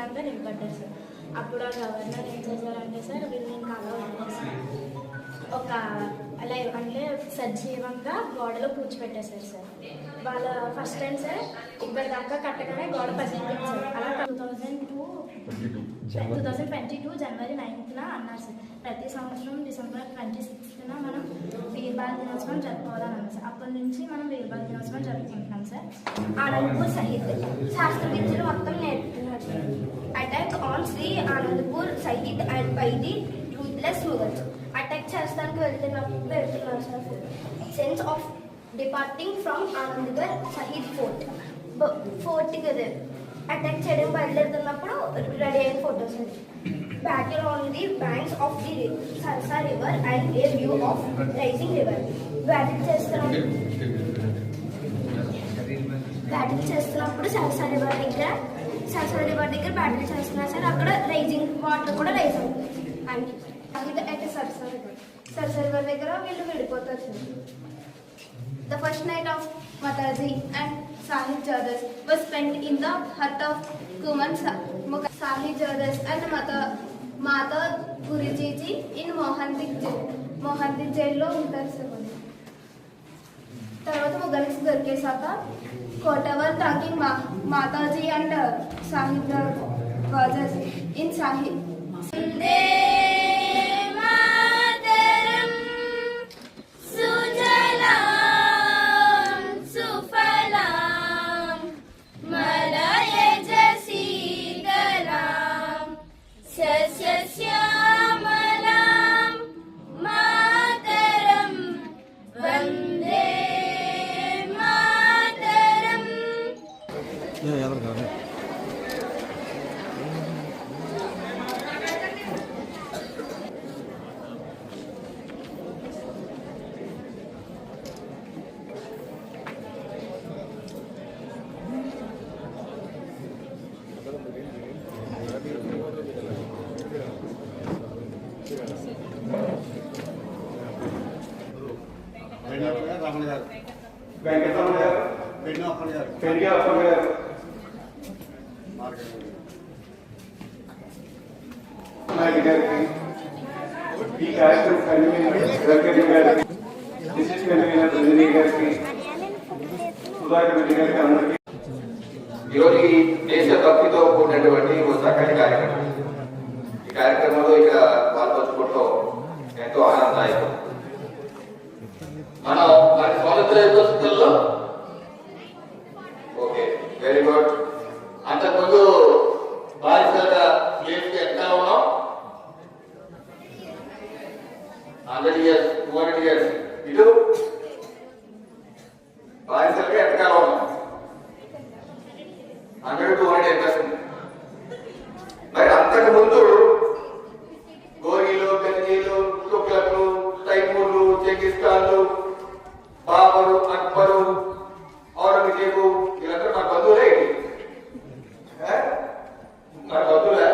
అంతా నిలబడ్డారు సార్. అప్పుడు ఆ గవర్నర్ ఏం చేశారంటే సార్ వీళ్ళని అలా వదిలేసి ఒక అలా అంటే సజీవంగా గోడలో కూర్చోపెట్టేశారు సార్. వాళ్ళ ఫస్ట్ టైం సార్ ఇప్పటిదాకా కట్టగానే గోడ పసిపించారు. అలా 2022 జనవరి 9న అన్నారు సార్. ప్రతి సంవత్సరం డిసెంబర్ 26న మనం వీరబాల దినోత్సవం జరుపుకోవాలని అన్నారు సార్. అప్పటి నుంచి మనం వీరబాల దినోత్సవం జరుపుకుంటున్నాం సార్. ఆనందపూర్ షహీద్ శాస్త్ర విద్యలు మొత్తం నేర్పుతున్నారు సార్. Attack on Shri Anandpur Shaheed and by the ruthless Mughals. Attack చేస్తానికి వెళ్తున్నారు సార్. Scenes of departing from Anandgarh Shaheed ఫోర్ట్కి అటాక్ చేయడం బయలుదేరుతున్నప్పుడు రెడీ అయిన ఫోటోస్ అండి. Battle on the banks of the Sarsa river and a view of rising river. Battle చేస్తున్నప్పుడు సరసా రివర్ దగ్గర బ్యాటిల్ చేస్తున్నారు సార్. అక్కడ రైజింగ్ వాటర్ కూడా రైజ్ అవుతుంది. అండ్ అయితే సరసా రివర్ దగ్గర వీళ్ళు విడిపోతారు sir. The first night of Mataji and Sahib Jadis was spent in the hut of Kuman Sahib Jadis and Mata Guriji in Mohandik jail ఉంటారు సార్. తర్వాత ముగ్గురికి దొరికేసాక కోటవర్ talking Mataji and Sahibzadas in Sahib. ఈరోజు ఈ దేశభక్తితో కూడినటువంటి ఒక చక్కని కార్యక్రమం. ఈ కార్యక్రమంలో ఇక్కడ పాల్పంచుకోవడం ఎంతో ఆనందదాయకం. మనం మన స్వాతంత్ర దినోత్సవంలో ఓకే వెరీ గుడ్. అంతకుముందు బానిసలుగా స్లేవ్స్ ఎట్లా ఉన్నాం? 100 years 200 years ఇటు బానిసలుగా ఎట్టకాలం ఉన్నాం 100-200 years. మరి అంతకు ముందు గోరీలు, గంజీలు, తుగ్లక్లు, తైమూర్లు, చెంగిస్తాన్లు, బాబరు, అక్బరు, ఔరంగజేబు వీళ్ళందరూ మన బంధువులే. మన బంధువులే.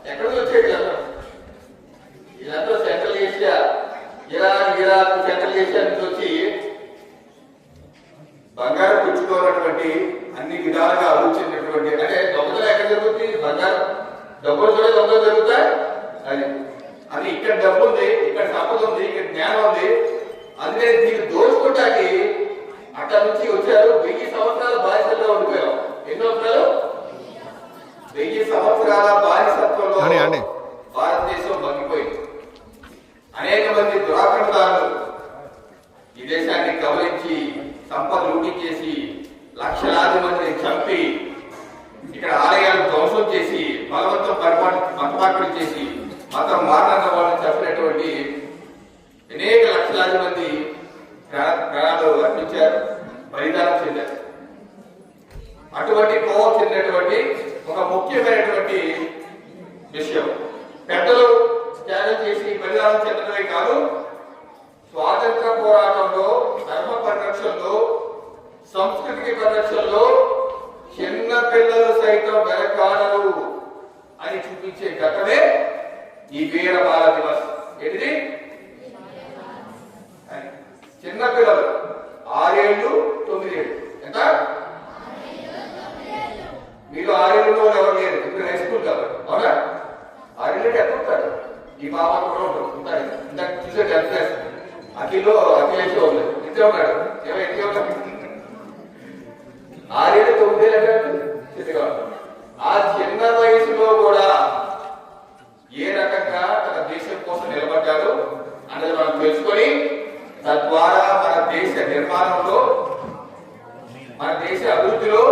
ఎక్కడ నుంచి వచ్చేది వీళ్ళందరూ central Asia, Iraq central Asia నుంచి వచ్చి బంగారం పుచ్చుకోనటువంటి అన్ని విధాలుగా అభివృద్ధి చెందినటువంటి, అంటే దొంగలు ఎక్కడ జరుగుతుంది? బంగారం డబ్బులు కూడా దొంగలు జరుగుతాయి. అది ఇక్కడ డబ్బు ఉంది, ఇక్కడ సంపద ఉంది, ఇక్కడ జ్ఞానం ఉంది. అందుకని దీన్ని దోచుకోవటానికి అక్కడ నుంచి వచ్చారు. 1000 సంవత్సరాల బానిసలుగా ఉండిపోయాం. ఎన్ని సంవత్సరాలు? 1000 సంవత్సరాల బానిసత్వంలో భారతదేశం మగ్గిపోయింది. అనేక మంది దురాక్రమణదారులు ఈ దేశాన్ని కబలించి సంపద లూటీ చేసి లక్షలాది మందిని చంపి ఇక్కడ ఆలయాలు ధ్వంసం చేసి బలవంతం మతమార్పిడి చేసి మతం మారణ వాళ్ళని చంపినటువంటి అనేక లక్షలాది మంది ప్రాణాలు అర్పించారు, బలిదానం చెందారు. అటువంటి కోపం చెందినటువంటి ఒక ముఖ్యమైనటువంటి విషయం పెద్దలు త్యాగం చేసి బలిదానం చెందడమే కాదు, స్వాతంత్ర పోరాటంలో, ధర్మ పరిరక్షణలో, సంస్కృతి పరిరక్షణలో చిన్న పిల్లలు సైతం వెనకాడరు అని చూపించే ఘట్టమే ఈ వీర బాల దివస్. ఏంటిది? చిన్నపిల్లలు 6 ఏళ్ళు 9 ఏళ్ళు. ఎంత? మీరు 6 ఏళ్ళలో ఎవరు లేరు, ఇప్పుడు హై స్కూల్ అవునా? ఆ రిలేట్ ఎక్కడ ఉంటాడు? ఈ పాప కూడా ఉంటాడు. ఇందాక చూసే టెన్త్ అఖిలేష్ వాళ్ళు ఇద్దరు ఉన్నాడు. ఎట్టి ఉన్నాడు 6 ఏళ్ళు 9 ఏళ్ళు చిన్నగా. ఆ చిన్న వయసులో కూడా ఏ రకంగా తన దేశం కోసం నిలబడ్డాడు అన్నది మనం తెలుసుకొని తద్వారా మన దేశ నిర్మాణంలో మన దేశ అభివృద్ధిలో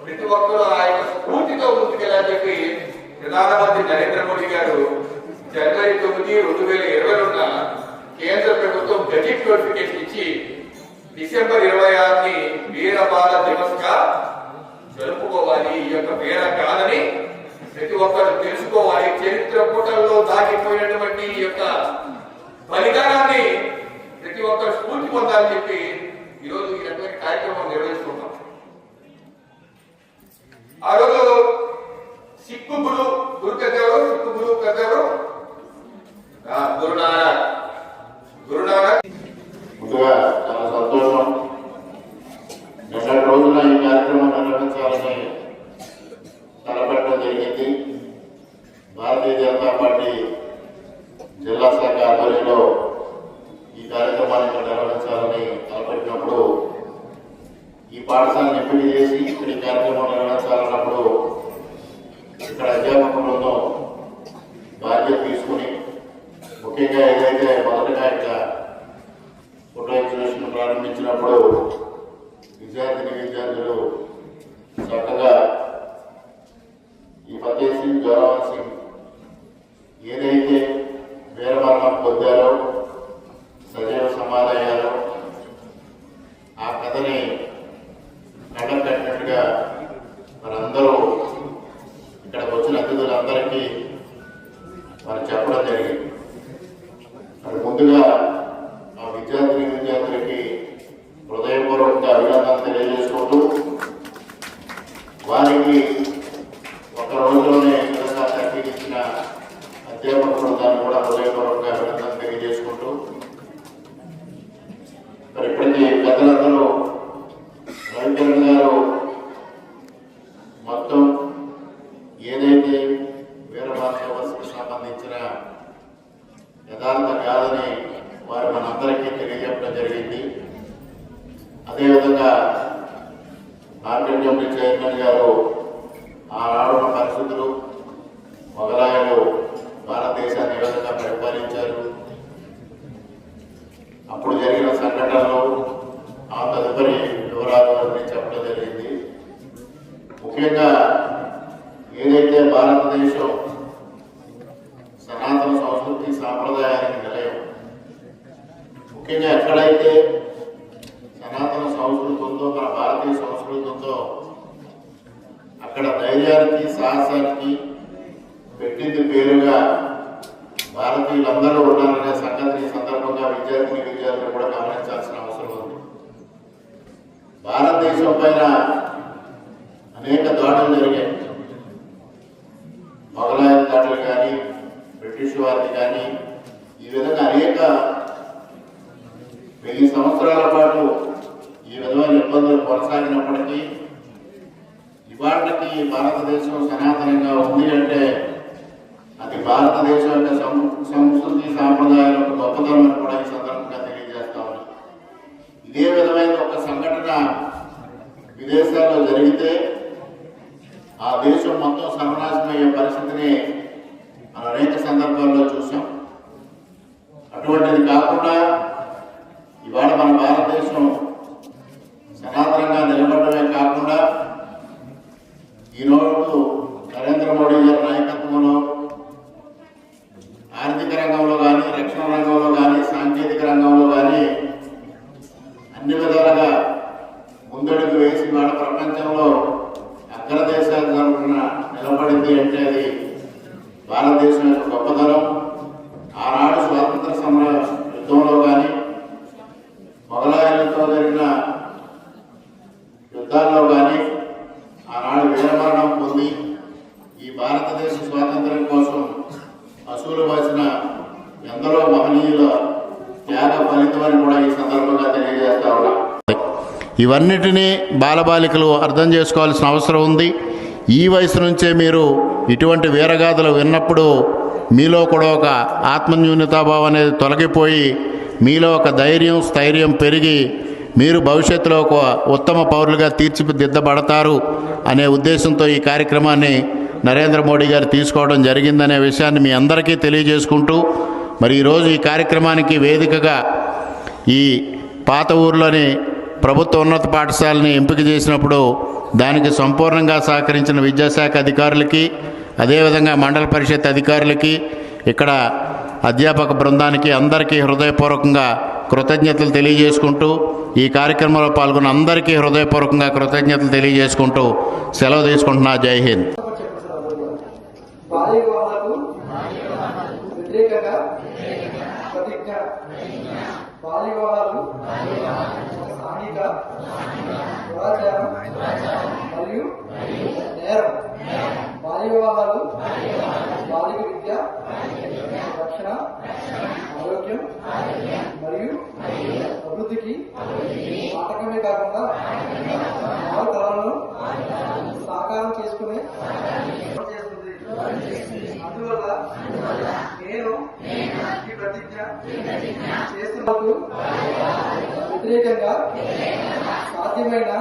ప్రతి ఒక్కరూ ఆ యొక్క స్ఫూర్తితో ముందుకెళ్ళని చెప్పి ప్రధానమంత్రి నరేంద్ర మోడీ గారు జనవరి 9, 2020 కేంద్ర ప్రభుత్వం గెజిట్ నోటిఫికేషన్ ఇచ్చి డిసెంబర్ 26ని వీర బాల దివస్ గా జరుపుకోవాలి. ఈ యొక్క వీర కాదని ప్రతి ఒక్కరు తెలుసుకోవాలి. చరిత్ర పుటల్లో దాగిపోయినటువంటి ఈ యొక్క బలిదానాన్ని ప్రతి ఒక్కరు స్ఫూర్తి పొందాలని చెప్పి ఈరోజు ఈ రకమైన కార్యక్రమం నిర్వహిస్తున్నాం. ఆ రోజు సిక్కు గురు పెద్దవారు గురునానక్ ముందుగా చాలా సంతోషం. నిన్నటి రోజున ఈ కార్యక్రమం నిర్వహించాలని తలపెట్టడం జరిగింది. భారతీయ జనతా పార్టీ జిల్లా శాఖ ఆధ్వర్యంలో ఈ కార్యక్రమాన్ని నిర్వహించాలని తలపెట్టినప్పుడు ఈ పాఠశాలను ఎంపిక చేసి ఇక్కడ ఈ కార్యక్రమం నిర్వహించాలన్నప్పుడు ఇక్కడ అధ్యాపక బృందం బాధ్యత తీసుకుని ముఖ్యంగా ఏదైతే మొదటగా ఇక్కడ ఫోటో ఎగ్జిబిషన్ ప్రారంభించినప్పుడు విద్యార్థులు చక్కగా ఈ ఫతేహ్ సింగ్ జోరావర్ సింగ్ ఏదైతే వీరమరణం పొందారో సజీవ సమాధయ్యారో ఆ కథని కళ్ళ కట్టినట్టుగా మనందరూ ఇక్కడికి వచ్చిన అతిథులందరికీ మరి చెప్పడం జరిగింది. మరి ముందుగా ఆ విద్యార్థులకి హృదయపూర్వక అభినందనలు తెలియజేసుకుంటూ వారికి ఒక రోజులోనే విధంగా తగ్గించిన అధ్యాపక బృందాన్ని కూడా హృదయపూర్వక అభినందనలు తెలియజేసుకుంటూ మరి ఇప్పటికీ పెద్దలందరూ రవికిరణ్ గారు మొత్తం ఏదైతే వీరభారత వ్యవస్థకు సంబంధించిన యథార్థ కాదని వారు మనందరికీ తెలియజెప్పడం జరిగింది. అదేవిధంగా మార్కెట్ కమిటీ చైర్మన్ గారు ఆనాడున్న పరిస్థితులు మొఘలాయులు భారతదేశాన్ని ఏ విధంగా పరిపాలించారు, అప్పుడు జరిగిన సంఘటనలు ఆ తదుపరి వివరాలు చెప్పడం జరిగింది. ముఖ్యంగా ఏదైతే భారతదేశం సనాతన సంస్కృతి సాంప్రదాయానికి నిలయం, ముఖ్యంగా ఎక్కడైతే సనాతన సంస్కృతి ఉందో మన భారతీయ సంస్కృతి ఉందో అక్కడ ధైర్యానికి సాహసానికి పెట్టింది పేరుగా భారతీయులందరూ ఉన్నారనే సంగతిని సందర్భంగా విద్యార్థులు కూడా గమనించాల్సిన అవసరం ఉంది. భారతదేశం పైన అనేక దాడులు జరిగాయి. మొఘలాయన్ దాడులు కానీ బ్రిటిష్ వారిని కానీ ఈ విధంగా అనేక 1000 సంవత్సరాల పాటు ఈ విధమైన ఇబ్బందులు కొనసాగినప్పటికీ ఇవాటికి భారతదేశం సనాతనంగా ఉంది అంటే అది భారతదేశం యొక్క సంస్కృతి సాంప్రదాయాలకు గొప్పతనం కూడా ఈ సందర్భంగా తెలియజేస్తా ఉన్నాం. ఇదే విధమైన ఒక సంఘటన విదేశాల్లో జరిగితే ఆ దేశం మొత్తం సర్వనాశనమయ్యే పరిస్థితిని మనం అనేక సందర్భాల్లో చూసాం. అటువంటిది కాకుండా ఇవాళ మన భారతదేశం సనాతనంగా నిలబడమే కాకుండా ఈరోజు నరేంద్ర మోడీ గారి నాయకత్వంలో ఆర్థిక రంగంలో కానీ, రక్షణ రంగంలో కానీ, సాంకేతిక రంగంలో కానీ అన్ని విధాలుగా ముందడుగు వేసి వాళ్ళ ప్రపంచంలో అగ్రదేశాల తరఫున నిలబడింది అంటే అది భారతదేశం యొక్క గొప్పతనం. ఆనాడు స్వాతంత్ర సమర యుద్ధంలో కానీ, మొఘలాయులతో జరిగిన యుద్ధాల్లో కానీ ఆనాడు వీరమరణం పొంది ఈ భారతదేశ స్వాతంత్ర్యం కోసం అసూలు వచ్చిన ఎందరో మహనీయుల త్యాగ ఫలితమని కూడా ఈ సందర్భంగా తెలియజేస్తా ఉన్నా. ఇవన్నిటినీ బాలబాలికలు అర్థం చేసుకోవాల్సిన అవసరం ఉంది. ఈ వయసు నుంచే మీరు ఇటువంటి వీరగాథలు విన్నప్పుడు మీలో కూడా ఒక ఆత్మన్యూనతాభావం అనేది తొలగిపోయి మీలో ఒక ధైర్యం స్థైర్యం పెరిగి మీరు భవిష్యత్తులో ఒక ఉత్తమ పౌరులుగా తీర్చిదిద్దబడతారు అనే ఉద్దేశంతో ఈ కార్యక్రమాన్ని నరేంద్ర మోడీ గారు తీసుకోవడం జరిగిందనే విషయాన్ని మీ అందరికీ తెలియజేసుకుంటూ మరి ఈరోజు ఈ కార్యక్రమానికి వేదికగా ఈ పాత ఊర్లోని ప్రభుత్వ ఉన్నత పాఠశాలని ఎంపిక చేసినప్పుడు దానికి సంపూర్ణంగా సహకరించిన విద్యాశాఖ అధికారులకి, అదేవిధంగా మండల పరిషత్ అధికారులకి, ఇక్కడ అధ్యాపక బృందానికి అందరికీ హృదయపూర్వకంగా కృతజ్ఞతలు తెలియజేసుకుంటూ ఈ కార్యక్రమంలో పాల్గొన్న అందరికీ హృదయపూర్వకంగా కృతజ్ఞతలు తెలియజేసుకుంటూ సెలవు తీసుకుంటున్నా. జై హింద్. బాల్య వివాహాలకు వ్యతిరేకంగా ప్రతిజ్ఞ. బాల్య వివాహాలు సాంఘిక దురాచారం మరియు నేరం. బాల్య వివాహాలు బాలిక విద్య, రక్షణ, ఆరోగ్యం మరియు అభివృద్ధికి ఆటంకమే కాకుండా ఆరు తరాలను సాకారం చేసుకునే చేస్తుంది. అందువల్ల నేను ఈ ప్రతిజ్ఞ చేస్తున్నప్పుడు వ్యతిరేకంగా సాధ్యమైన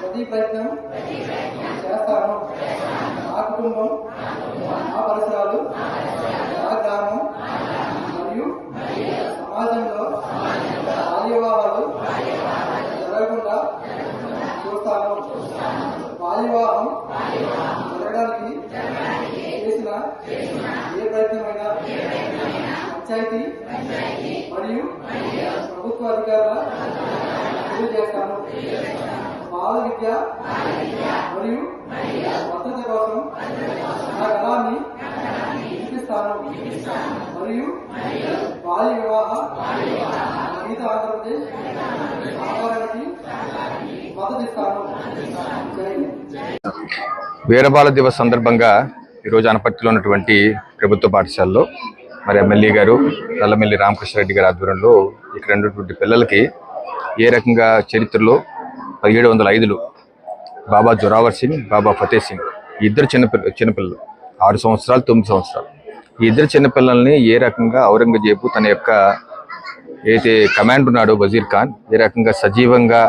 ప్రతి ప్రయత్నం చేస్తాను. నా కుటుంబం, నా పరిసరాలు, నా గ్రామం మరియు సమాజంలో బాల్య వివాహాలు జరగకుండా చూస్తాను. బాల్య వివాహం జరగడానికి చేసిన ఏ ప్రయత్నమైనా పంచాయతీ మరియు ప్రభుత్వ అధికారుల తెలియజేస్తాను. బాల విద్య మరియు భద్రత కోసం నా గళాన్ని వినిపిస్తాను మరియు బాల్య వివాహ రహిత ఆంధ్రప్రదేశ్ ఆహారానికి మద్దతిస్తాను. జై హింద్. వీరబాల దివస్ సందర్భంగా ఈరోజు అనపర్తిలో ఉన్నటువంటి ప్రభుత్వ పాఠశాలలో మరి ఎమ్మెల్యే గారు నల్లమిల్లి రామకృష్ణారెడ్డి గారి ఆధ్వర్యంలో ఇక్కడ ఉన్నటువంటి పిల్లలకి ఏ రకంగా చరిత్రలో 1705లో బాబా జోరావర్ సింగ్, బాబా ఫతే సింగ్ ఈ ఇద్దరు చిన్నపిల్లలు 6 సంవత్సరాలు 9 సంవత్సరాలు ఈ ఇద్దరు చిన్నపిల్లల్ని ఏ రకంగా ఔరంగజేబు తన యొక్క ఏదైతే కమాండ్ ఉన్నాడో వజీర్ ఖాన్ ఏ రకంగా సజీవంగా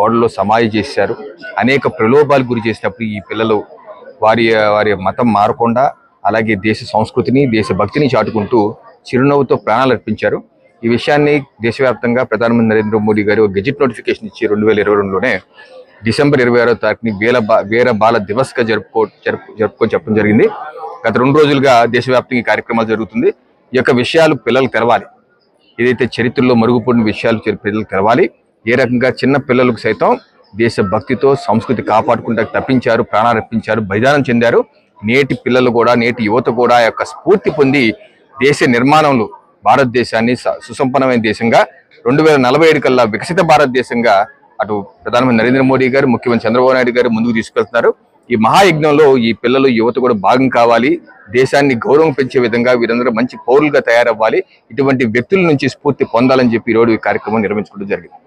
గోడలో సమాధి చేశారు. అనేక ప్రలోభాలు గురి చేసినప్పుడు ఈ పిల్లలు వారి మతం మారకుండా అలాగే దేశ సంస్కృతిని దేశభక్తిని చాటుకుంటూ చిరునవ్వుతో ప్రాణాలు అర్పించారు. ఈ విషయాన్ని దేశవ్యాప్తంగా ప్రధానమంత్రి నరేంద్ర మోడీ గారు గెజిట్ నోటిఫికేషన్ ఇచ్చి 2022లోనే డిసెంబర్ 26వ తారీఖుని వీర బాల దివస్గా జరుపుకొని చెప్పడం జరిగింది. గత 2 రోజులుగా దేశవ్యాప్తంగా ఈ కార్యక్రమాలు జరుగుతుంది. ఈ యొక్క విషయాలు పిల్లలు తెలవాలి. ఏదైతే చరిత్రలో మరుగుపడిన విషయాలు పిల్లలు తెలవాలి. ఏ రకంగా చిన్న పిల్లలకు సైతం దేశభక్తితో సంస్కృతి కాపాడుకుంటూ తప్పించారు, ప్రాణాలు అర్పించారు, బలిదానం చెందారు. నేటి పిల్లలు కూడా నేటి యువత కూడా యొక్క స్ఫూర్తి పొంది దేశ నిర్మాణంలో భారతదేశాన్ని సుసంపన్నమైన దేశంగా 2047 కల్లా వికసిత భారతదేశంగా అటు ప్రధానమంత్రి నరేంద్ర మోడీ గారు, ముఖ్యమంత్రి చంద్రబాబు నాయుడు గారు ముందుకు తీసుకెళ్తున్నారు. ఈ మహాయజ్ఞంలో ఈ పిల్లలు యువత కూడా భాగం కావాలి. దేశాన్ని గౌరవం పెంచే విధంగా వీరందరూ మంచి పౌరులుగా తయారవ్వాలి. ఇటువంటి వ్యక్తుల నుంచి స్ఫూర్తి పొందాలని చెప్పి ఈరోజు ఈ కార్యక్రమం నిర్వహించుకోవడం జరిగింది.